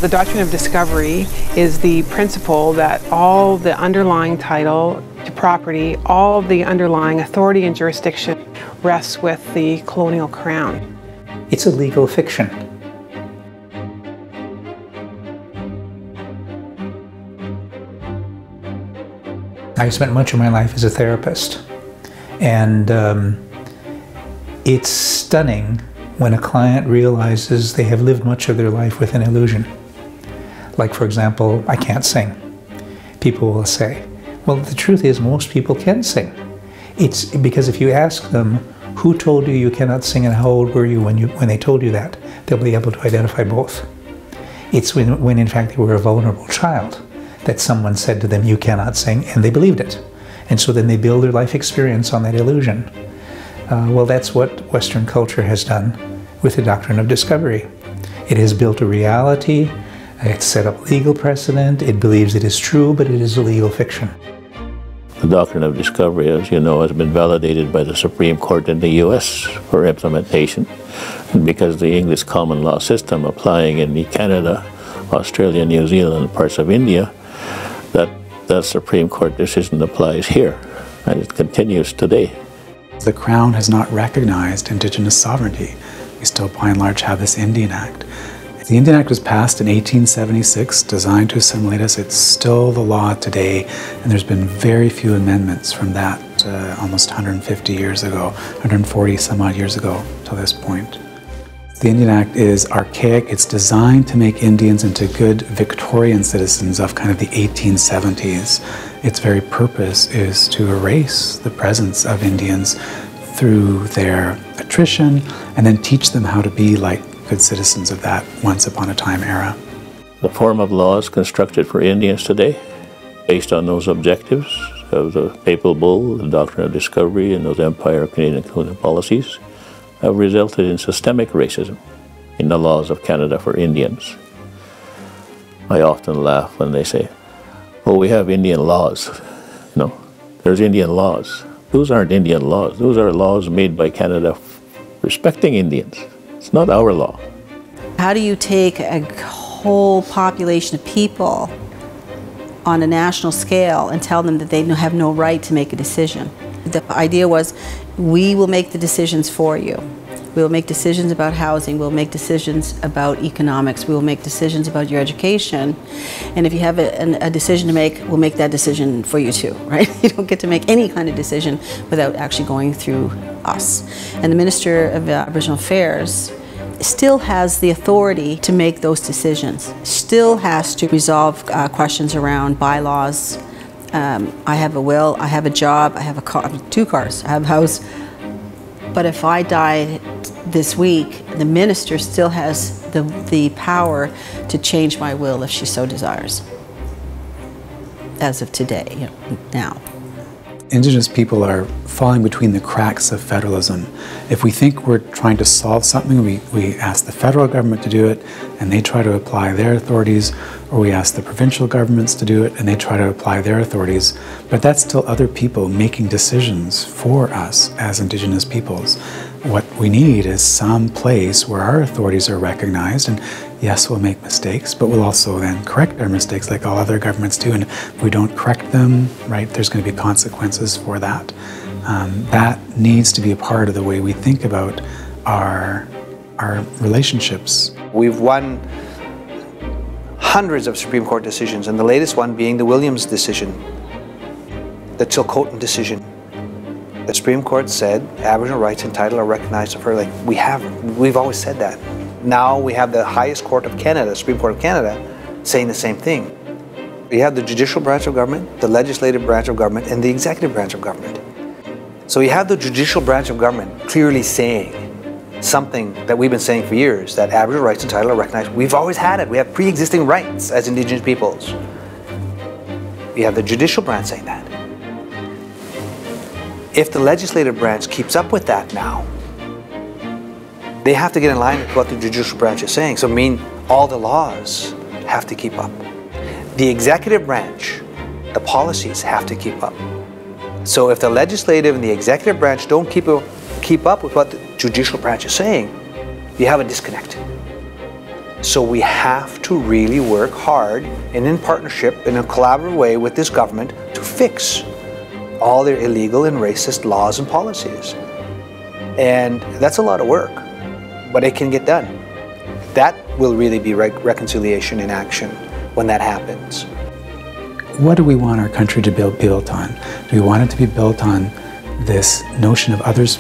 The doctrine of discovery is the principle that all the underlying title to property, all of the underlying authority and jurisdiction rests with the colonial crown. It's a legal fiction. I spent much of my life as a therapist, and it's stunning when a client realizes they have lived much of their life with an illusion. Like, for example, I can't sing. People will say, well, the truth is most people can sing. It's because if you ask them, who told you you cannot sing and how old were you when they told you that, they'll be able to identify both. It's when in fact they were a vulnerable child that someone said to them, you cannot sing, and they believed it. And so then they build their life experience on that illusion. Well, that's what Western culture has done with the doctrine of discovery. It has built a reality. It's set up legal precedent. It believes it is true, but it is a legal fiction. The doctrine of discovery, as you know, has been validated by the Supreme Court in the U.S. for implementation. And because the English common law system applying in Canada, Australia, New Zealand, and parts of India, that Supreme Court decision applies here, and it continues today. The Crown has not recognized Indigenous sovereignty. We still, by and large, have this Indian Act. The Indian Act was passed in 1876, designed to assimilate us. It's still the law today, and there's been very few amendments from that almost 150 years ago, 140 some odd years ago to this point. The Indian Act is archaic. It's designed to make Indians into good Victorian citizens of kind of the 1870s. Its very purpose is to erase the presence of Indians through their attrition and then teach them how to be like good citizens of that once upon a time era. The form of laws constructed for Indians today, based on those objectives of the Papal Bull, the doctrine of discovery, and those Empire Canadian colonial policies, have resulted in systemic racism in the laws of Canada for Indians. I often laugh when they say, oh, we have Indian laws. No, there's Indian laws. Those aren't Indian laws. Those are laws made by Canada respecting Indians. It's not our law. How do you take a whole population of people on a national scale and tell them that they have no right to make a decision? The idea was, we will make the decisions for you. We will make decisions about housing, we'll make decisions about economics, we will make decisions about your education, and if you have a decision to make, we'll make that decision for you too, right? You don't get to make any kind of decision without actually going through us. And the Minister of Aboriginal Affairs still has the authority to make those decisions, still has to resolve questions around bylaws. I have a will, I have a job, I have a car, 2 cars, I have a house. But if I die this week, the minister still has the power to change my will if she so desires. As of today, now. Indigenous people are falling between the cracks of federalism. If we think we're trying to solve something, we ask the federal government to do it and they try to apply their authorities, or we ask the provincial governments to do it and they try to apply their authorities. But that's still other people making decisions for us as Indigenous peoples. What we need is some place where our authorities are recognized, and yes, we'll make mistakes, but we'll also then correct our mistakes like all other governments do, and if we don't correct them, right, there's going to be consequences for that. That needs to be a part of the way we think about our relationships. We've won hundreds of Supreme Court decisions, and the latest one being the Williams decision, the Chilcotin decision. The Supreme Court said Aboriginal rights and title are recognized for, like, we've always said that. Now we have the highest court of Canada, the Supreme Court of Canada, saying the same thing. You have the judicial branch of government, the legislative branch of government, and the executive branch of government. So you have the judicial branch of government clearly saying something that we've been saying for years, that Aboriginal rights and title are recognized. We've always had it. We have pre-existing rights as Indigenous peoples. You have the judicial branch saying that. If the legislative branch keeps up with that now, they have to get in line with what the judicial branch is saying. So I mean, all the laws have to keep up. The executive branch, the policies have to keep up. So if the legislative and the executive branch don't keep up with what the judicial branch is saying, you have a disconnect. So we have to really work hard and in partnership, in a collaborative way with this government to fix all their illegal and racist laws and policies. And that's a lot of work, but it can get done. That will really be reconciliation in action when that happens. What do we want our country to be built on? Do we want it to be built on this notion of others,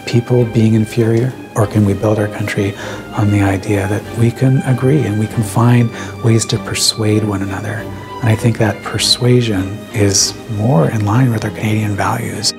people being inferior? Or can we build our country on the idea that we can agree and we can find ways to persuade one another? And I think that persuasion is more in line with our Canadian values.